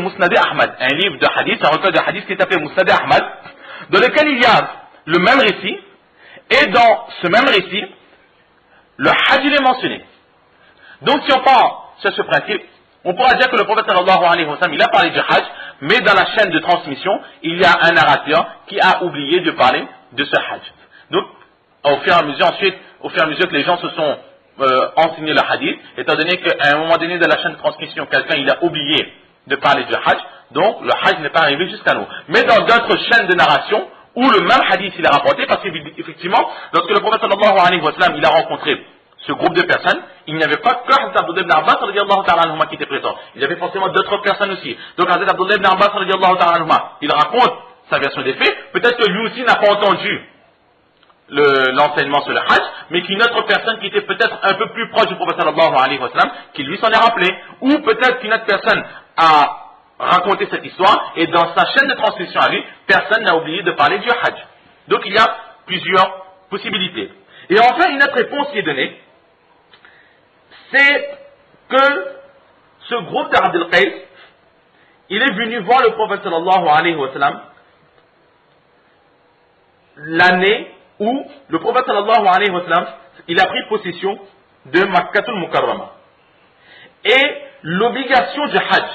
Musnad Ahmad, un livre de hadith, un recueil de hadith qui est appelé Musnad Ahmad, dans lequel il y a le même récit, et dans ce même récit, le hajj est mentionné. Donc si on part sur ce principe, on pourra dire que le prophète sallallahu alayhi wa sallam, il a parlé du hajj, mais dans la chaîne de transmission, il y a un narrateur qui a oublié de parler de ce hajj. Donc, au fur et à mesure que les gens se sont enseignés le hadith, étant donné qu'à un moment donné de la chaîne de transmission, quelqu'un il a oublié de parler du hajj, donc le hajj n'est pas arrivé jusqu'à nous. Mais dans d'autres chaînes de narration, où le même hadith il est rapporté, parce qu'effectivement, lorsque le prophète sallallahu alayhi wa sallam, il a rencontré ce groupe de personnes, il n'y avait pas que Hazrat Abdullah ibn Abbas radiyallahu ta'ala anhuma qui était présent. Il y avait forcément d'autres personnes aussi. Donc Hazrat Abdullah ibn Abbas radiyallahu ta'ala anhuma, il raconte sa version des faits. Peut-être que lui aussi n'a pas entendu l'enseignement sur le hajj, mais qu'une autre personne qui était peut-être un peu plus proche du prophète sallallahu alayhi wa sallam, qui lui s'en est rappelé. Ou peut-être qu'une autre personne a raconté cette histoire, et dans sa chaîne de transmission à lui, personne n'a oublié de parler du hajj. Donc il y a plusieurs possibilités. Et enfin, une autre réponse qui est donnée, c'est que ce groupe d'Abd al-Qais, il est venu voir le prophète sallallahu alayhi wa sallam l'année où le prophète sallallahu alayhi wa sallam, il a pris possession de Makkatul Mukarrama. Et l'obligation du hajj,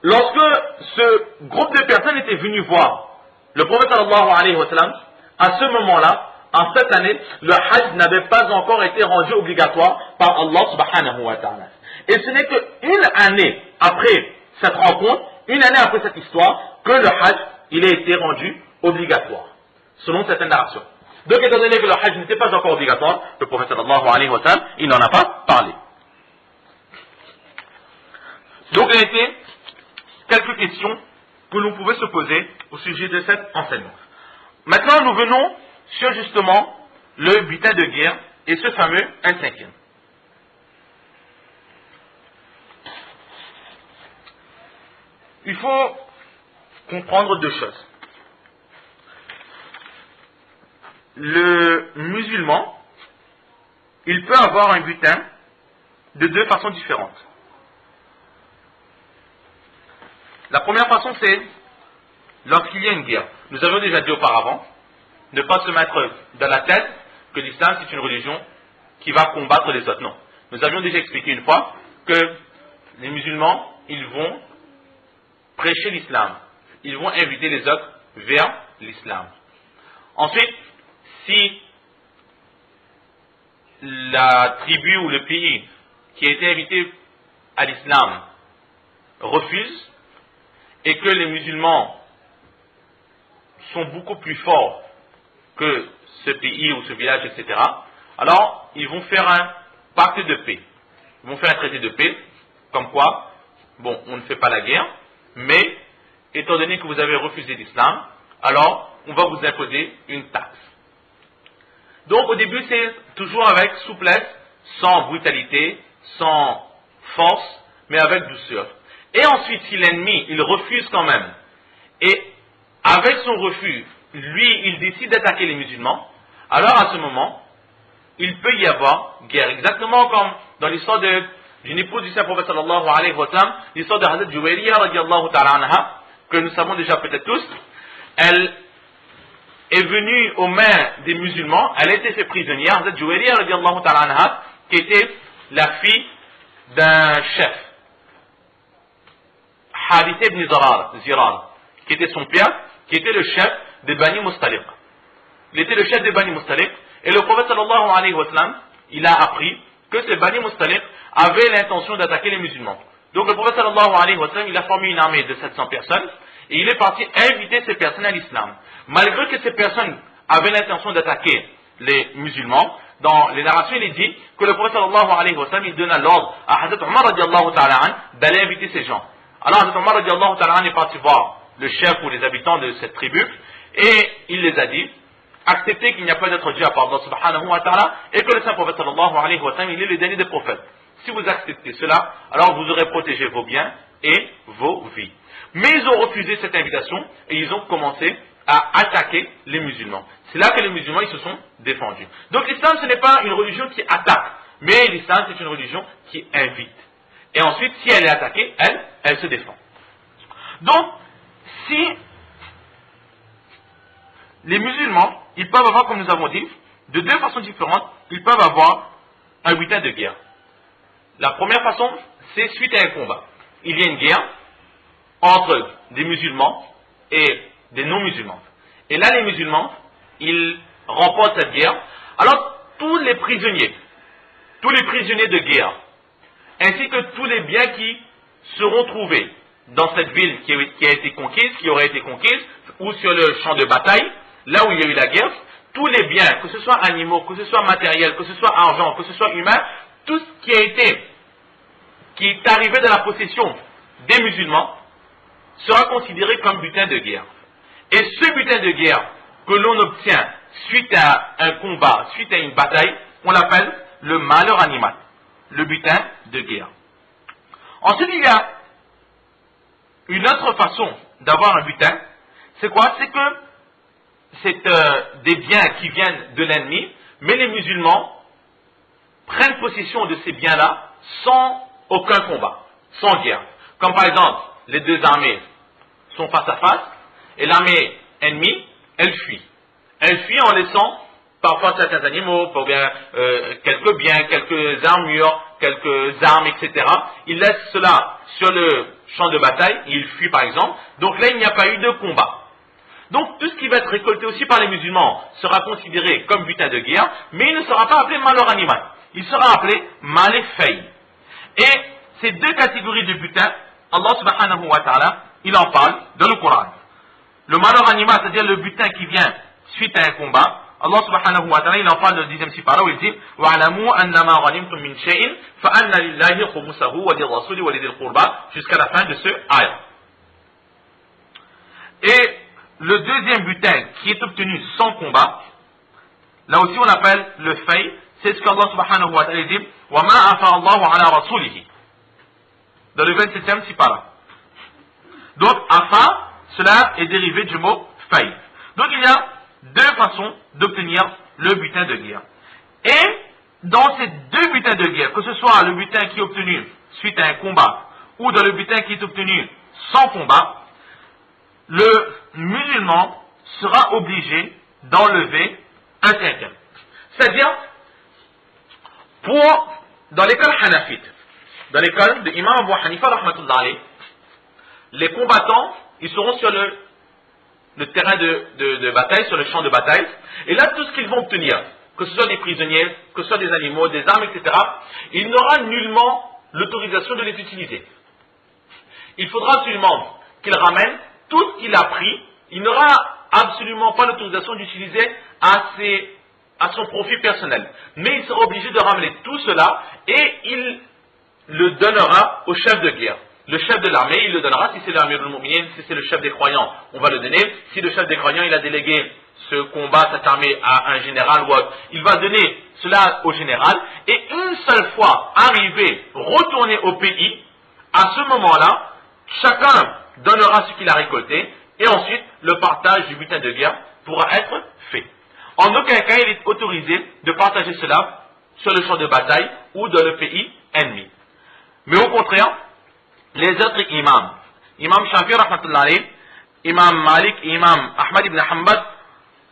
lorsque ce groupe de personnes était venu voir le prophète sallallahu alayhi wa sallam, à ce moment-là, en cette année, le hajj n'avait pas encore été rendu obligatoire par Allah subhanahu wa ta'ala. Et ce n'est qu'une année après cette rencontre, une année après cette histoire, que le hajj, il a été rendu obligatoire, selon certaines narrations. Donc, étant donné que le hajj n'était pas encore obligatoire, le prophète sallallahu alayhi wa sallam, il n'en a pas parlé. Donc, il y a été quelques questions que l'on pouvait se poser au sujet de cet enseignement. Maintenant, nous venons sur justement le butin de guerre et ce fameux 1/5. Il faut comprendre deux choses. Le musulman, il peut avoir un butin de deux façons différentes. La première façon, c'est lorsqu'il y a une guerre. Nous avons déjà dit auparavant, ne pas se mettre dans la tête que l'islam c'est une religion qui va combattre les autres. Non. Nous avions déjà expliqué une fois que les musulmans, ils vont prêcher l'islam. Ils vont inviter les autres vers l'islam. Ensuite, si la tribu ou le pays qui a été invité à l'islam refuse et que les musulmans sont beaucoup plus forts que ce pays ou ce village, etc., alors ils vont faire un pacte de paix. Ils vont faire un traité de paix, comme quoi, bon, on ne fait pas la guerre, mais étant donné que vous avez refusé l'islam, alors on va vous imposer une taxe. Donc au début c'est toujours avec souplesse, sans brutalité, sans force, mais avec douceur. Et ensuite si l'ennemi, il refuse quand même, et avec son refus, lui, il décide d'attaquer les musulmans, alors à ce moment, il peut y avoir guerre. Exactement comme dans l'histoire d'une épouse du Saint-Prophète sallallahu alayhi wa sallam, l'histoire de Hazrat Juwayriya radiallahu ta'ala anha, que nous savons déjà peut-être tous. Elle est venue aux mains des musulmans, elle a été faite prisonnière, Hazrat Juwayriya radiallahu ta'ala anha, qui était la fille d'un chef, Harith ibn Zirar, qui était son père, qui était le chef de Bani Mustaliq. Il était le chef de Bani Mustaliq, et le prophète sallallahu alayhi wa sallam, il a appris que ces Bani Mustaliq avaient l'intention d'attaquer les musulmans. Donc le prophète sallallahu alayhi wa sallam, il a formé une armée de 700 personnes, et il est parti inviter ces personnes à l'islam. Malgré que ces personnes avaient l'intention d'attaquer les musulmans, dans les narrations, il est dit que le prophète sallallahu alayhi wa sallam, il donna l'ordre à Hazrat Omar radiallahu ta'ala an d'aller inviter ces gens. Alors Hazrat Omar radiallahu ta'ala an est parti voir le chef ou les habitants de cette tribu, et il les a dit, acceptez qu'il n'y a pas d'autre Dieu à part Allah subhanahu wa ta'ala, et que le saint prophète sallallahu alayhi wa sallam, il est le dernier des prophètes. Si vous acceptez cela, alors vous aurez protégé vos biens et vos vies. Mais ils ont refusé cette invitation, et ils ont commencé à attaquer les musulmans. C'est là que les musulmans, ils se sont défendus. Donc l'islam, ce n'est pas une religion qui attaque, mais l'islam, c'est une religion qui invite. Et ensuite, si elle est attaquée, elle se défend. Donc, si les musulmans, ils peuvent avoir, comme nous avons dit, de deux façons différentes, ils peuvent avoir un butin de guerre. La première façon, c'est suite à un combat. Il y a une guerre entre des musulmans et des non-musulmans. Et là, les musulmans, ils remportent cette guerre. Alors, tous les prisonniers de guerre, ainsi que tous les biens qui seront trouvés dans cette ville qui a été conquise, qui aurait été conquise, ou sur le champ de bataille, là où il y a eu la guerre, tous les biens, que ce soit animaux, que ce soit matériel, que ce soit argent, que ce soit humain, tout ce qui est arrivé dans la possession des musulmans, sera considéré comme butin de guerre. Et ce butin de guerre que l'on obtient suite à un combat, suite à une bataille, on l'appelle le malheur animal, le butin de guerre. Ensuite, il y a une autre façon d'avoir un butin. C'est quoi? C'est que c'est des biens qui viennent de l'ennemi, mais les musulmans prennent possession de ces biens-là sans aucun combat, sans guerre. Comme par exemple, les deux armées sont face à face, et l'armée ennemie, elle fuit. Elle fuit en laissant parfois certains animaux, quelques biens, quelques armures, quelques armes, etc. Ils laissent cela sur le champ de bataille, ils fuient par exemple. Donc là, il n'y a pas eu de combat. Donc tout ce qui va être récolté aussi par les musulmans sera considéré comme butin de guerre, mais il ne sera pas appelé malheur animal. Il sera appelé malé fay. Et ces deux catégories de butin, Allah subhanahu wa ta'ala, il en parle dans le Coran. Le malheur animal, c'est-à-dire le butin qui vient suite à un combat, Allah subhanahu wa ta'ala, il en parle dans le 10e sipara où il dit وَعْلَمُوا أَنَّمَا غَنِمْتُم مِّن شَيْءٍ فَأَنَّ لِلَّهِ خُمُسَهُ وَلِلرَّسُولِ وَلِذِي الْقُرْبَى jusqu'à la fin de ce ayat. Et le deuxième butin qui est obtenu sans combat, là aussi on appelle le fay, c'est ce qu'Allah subhanahu wa ta'ala dit وَمَا أَفَى اللَّهُ عَلَى رَسُولِهِ dans le 27e sipara. Donc afa, cela est dérivé du mot fay. Donc il y a deux façons d'obtenir le butin de guerre. Et dans ces deux butins de guerre, que ce soit le butin qui est obtenu suite à un combat ou dans le butin qui est obtenu sans combat, le musulman sera obligé d'enlever un cinquième. C'est-à-dire, dans l'école hanafite, dans l'école de Imam Abu Hanifa rahmatullah alayh, les combattants, ils seront sur le terrain de bataille, sur le champ de bataille, et là tout ce qu'ils vont obtenir, que ce soit des prisonniers, que ce soit des animaux, des armes, etc., il n'aura nullement l'autorisation de les utiliser. Il faudra absolument qu'il ramène tout ce qu'il a pris, il n'aura absolument pas l'autorisation d'utiliser à son profit personnel. Mais il sera obligé de ramener tout cela et il le donnera au chef de guerre. Le chef de l'armée, il le donnera. Si c'est l'armée de l'Mu'minin, si c'est le chef des croyants, on va le donner. Si le chef des croyants, il a délégué ce combat, cette armée à un général ou autre, il va donner cela au général. Et une seule fois arrivé, retourné au pays, à ce moment-là, chacun donnera ce qu'il a récolté et ensuite le partage du butin de guerre pourra être fait. En aucun cas, il est autorisé de partager cela sur le champ de bataille ou dans le pays ennemi. Mais au contraire, les autres imams, Imam Shafi'i rahmatullah alayh, Imam Malik et Imam Ahmad ibn Hanbal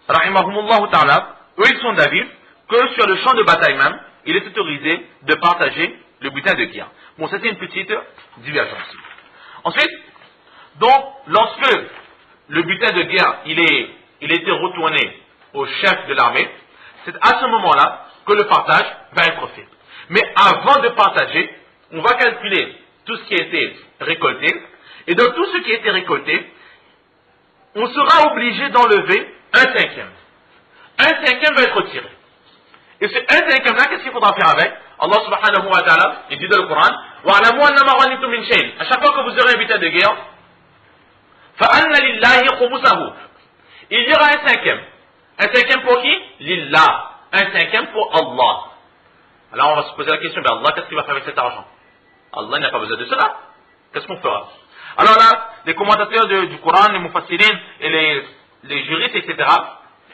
rahimahumullah ta'ala, eux ils sont d'avis que sur le champ de bataille même, il est autorisé de partager le butin de guerre. Bon, c'était une petite divergence. Ensuite, donc, lorsque le butin de guerre, il était retourné au chef de l'armée, c'est à ce moment-là que le partage va être fait. Mais avant de partager, on va calculer tout ce qui a été récolté, et dans tout ce qui a été récolté, on sera obligé d'enlever un cinquième. Un cinquième va être tiré. Et ce un cinquième-là, qu'est-ce qu'il faudra faire avec? Allah subhanahu wa ta'ala, il dit dans le Coran, وَعْلَمُوا أَنَّمَا غَنِمْتُم مِّن شَيْءٍ. À chaque fois que vous aurez un butin de guerre, فَأَنَّ لِلَّهِ خُمُسَهُ. Il y aura un cinquième. Un cinquième pour qui? Lillah. Un cinquième pour Allah. Alors on va se poser la question, Allah, qu'est-ce qu'il va faire avec cet argent? Allah n'a pas besoin de cela. Qu'est-ce qu'on fera? Alors là, les commentateurs du Coran, les mufassirin et les juristes, etc.,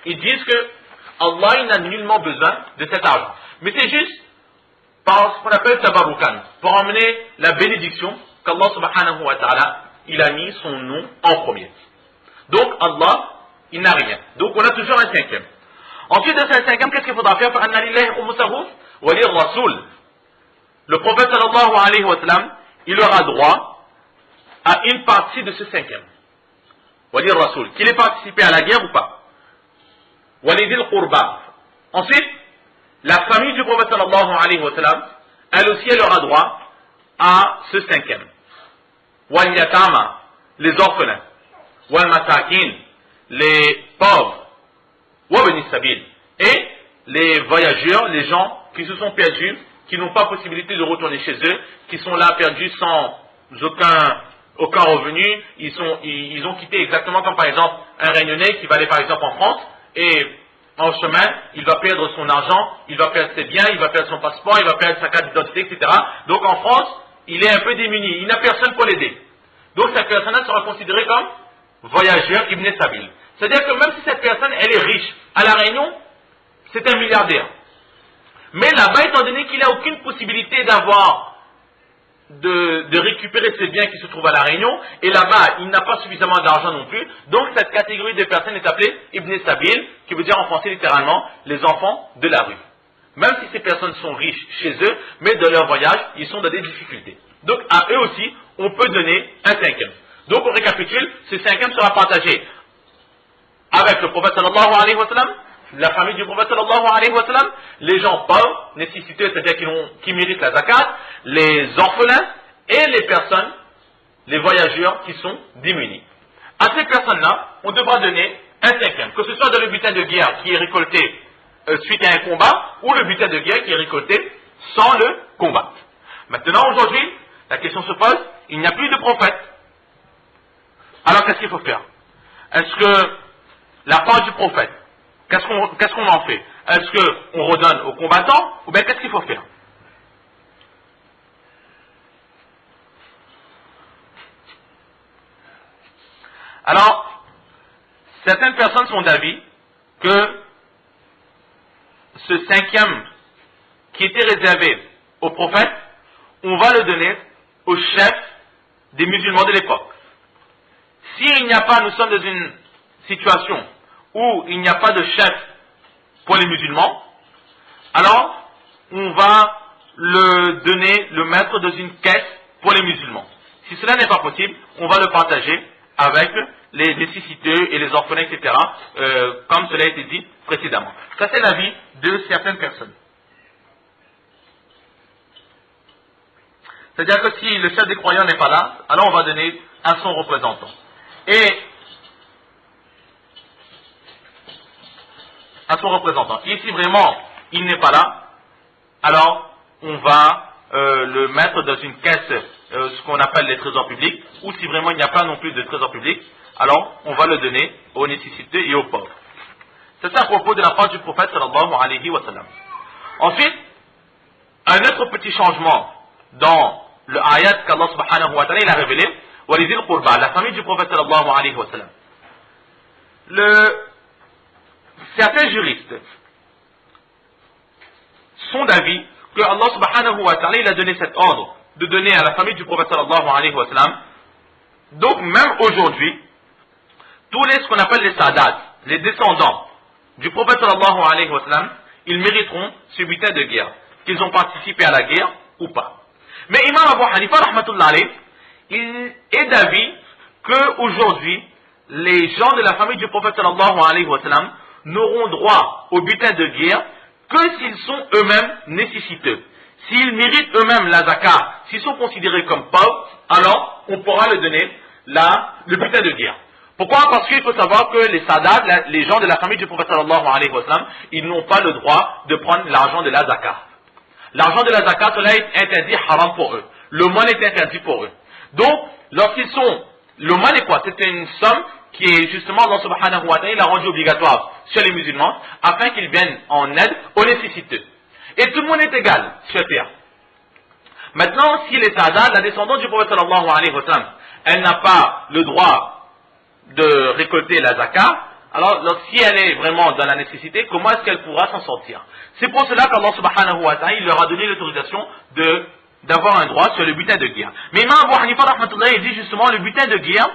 ils disent que Allah n'a nullement besoin de cet argent. Mais c'est juste par ce qu'on appelle tabarukan, pour emmener la bénédiction qu'Allah subhanahu wa ta'ala il a mis son nom en premier. Donc Allah, il n'a rien. Donc on a toujours un cinquième. Ensuite de ce cinquième, qu'est-ce qu'il faudra faire? Le prophète sallallahu alayhi wa sallam, il aura droit à une partie de ce cinquième. Walir Rasoul, qu'il ait participé à la guerre ou pas. Walidil Qurba. Ensuite, la famille du prophète sallallahu alayhi wa sallam, elle aussi, elle aura droit à ce cinquième. Wal Yatama, les orphelins. Wal Masakin, les pauvres. Wabni Sabil, et les voyageurs, les gens qui se sont perdus, qui n'ont pas possibilité de retourner chez eux, qui sont là perdus sans aucun revenu, ils ont quitté exactement comme par exemple un Réunionnais qui va aller par exemple en France, et en chemin, il va perdre son argent, il va perdre ses biens, il va perdre son passeport, il va perdre sa carte d'identité, etc. Donc en France, il est un peu démuni, il n'a personne pour l'aider. Donc cette personne-là sera considérée comme voyageur Ibn Sabil. C'est-à-dire que même si cette personne, elle est riche, à La Réunion, c'est un milliardaire. Mais là-bas, étant donné qu'il n'a aucune possibilité de récupérer ses biens qui se trouvent à La Réunion, et là-bas, il n'a pas suffisamment d'argent non plus, donc cette catégorie de personnes est appelée Ibn Sabil, qui veut dire en français littéralement, les enfants de la rue. Même si ces personnes sont riches chez eux, mais dans leur voyage, ils sont dans des difficultés. Donc à eux aussi, on peut donner un cinquième. Donc on récapitule, ce cinquième sera partagé avec le prophète sallallahu alayhi wa sallam, la famille du prophète sallallahu alayhi wa sallam, les gens pauvres, nécessiteux, c'est-à-dire qui méritent la zakat, les orphelins et les personnes, les voyageurs qui sont démunis. À ces personnes-là, on devra donner un cinquième, que ce soit dans le butin de guerre qui est récolté suite à un combat, ou le butin de guerre qui est récolté sans le combat. Maintenant, aujourd'hui, la question se pose, il n'y a plus de prophète. Alors qu'est-ce qu'il faut faire? Est-ce que la part du prophète, qu'est-ce qu'on en fait? Est-ce qu'on redonne aux combattants ou bien qu'est-ce qu'il faut faire? Alors, certaines personnes sont d'avis que ce cinquième qui était réservé au prophète, on va le donner au chef des musulmans de l'époque. S'il n'y a pas, nous sommes dans une situation où il n'y a pas de chef pour les musulmans, alors on va le mettre dans une caisse pour les musulmans. Si cela n'est pas possible, on va le partager avec les nécessiteux et les orphelins, etc., comme cela a été dit précédemment. Ça, c'est l'avis de certaines personnes. C'est-à-dire que si le chef des croyants n'est pas là, alors on va donner à son représentant. Et à son représentant. Et si vraiment il n'est pas là, alors on va le mettre dans une caisse, ce qu'on appelle les trésors publics, ou si vraiment il n'y a pas non plus de trésor public, alors on va le donner aux nécessiteux et aux pauvres. C'est ça à propos de la part du prophète sallallahu alayhi wa sallam. Ensuite, un autre petit changement dans le ayat qu'Allah subhanahu wa ta'ala il a révélé, walidil qurba, la famille du prophète sallallahu alayhi wa sallam. Certains juristes sont d'avis que Allah subhanahu wa ta'ala il a donné cet ordre de donner à la famille du prophète sallallahu alayhi wa sallam. Donc même aujourd'hui, tous ce qu'on appelle les sadats, les descendants du prophète sallallahu alayhi wa sallam, ils mériteront ce butin de guerre, qu'ils ont participé à la guerre ou pas. Mais Imam Abu Hanifa rahmatullah alayhi, il est d'avis que aujourd'hui les gens de la famille du prophète sallallahu alayhi wa sallam n'auront droit au butin de guerre que s'ils sont eux-mêmes nécessiteux. S'ils méritent eux-mêmes la zakat, s'ils sont considérés comme pauvres, alors on pourra leur donner le butin de guerre. Pourquoi? Parce qu'il faut savoir que les sadats, les gens de la famille du prophète sallallahu alayhi wa sallam, ils n'ont pas le droit de prendre l'argent de la zakat. L'argent de la zakat, cela est interdit haram pour eux. Le mal est interdit pour eux. Donc, lorsqu'ils sont... Le mal est quoi? C'est une somme qui est justement, Allah subhanahu wa ta'ala, il a rendu obligatoire sur les musulmans, afin qu'ils viennent en aide aux nécessiteux. Et tout le monde est égal sur terre. Maintenant, si les sadats, la descendante du prophète sallallahu alayhi wa sallam, elle n'a pas le droit de récolter la zakat, alors si elle est vraiment dans la nécessité, comment est-ce qu'elle pourra s'en sortir? C'est pour cela qu'Allah subhanahu wa ta'ala il leur a donné l'autorisation de d'avoir un droit sur le butin de guerre. Mais Imam Abu Hanifa rahmatullah dit justement le butin de guerre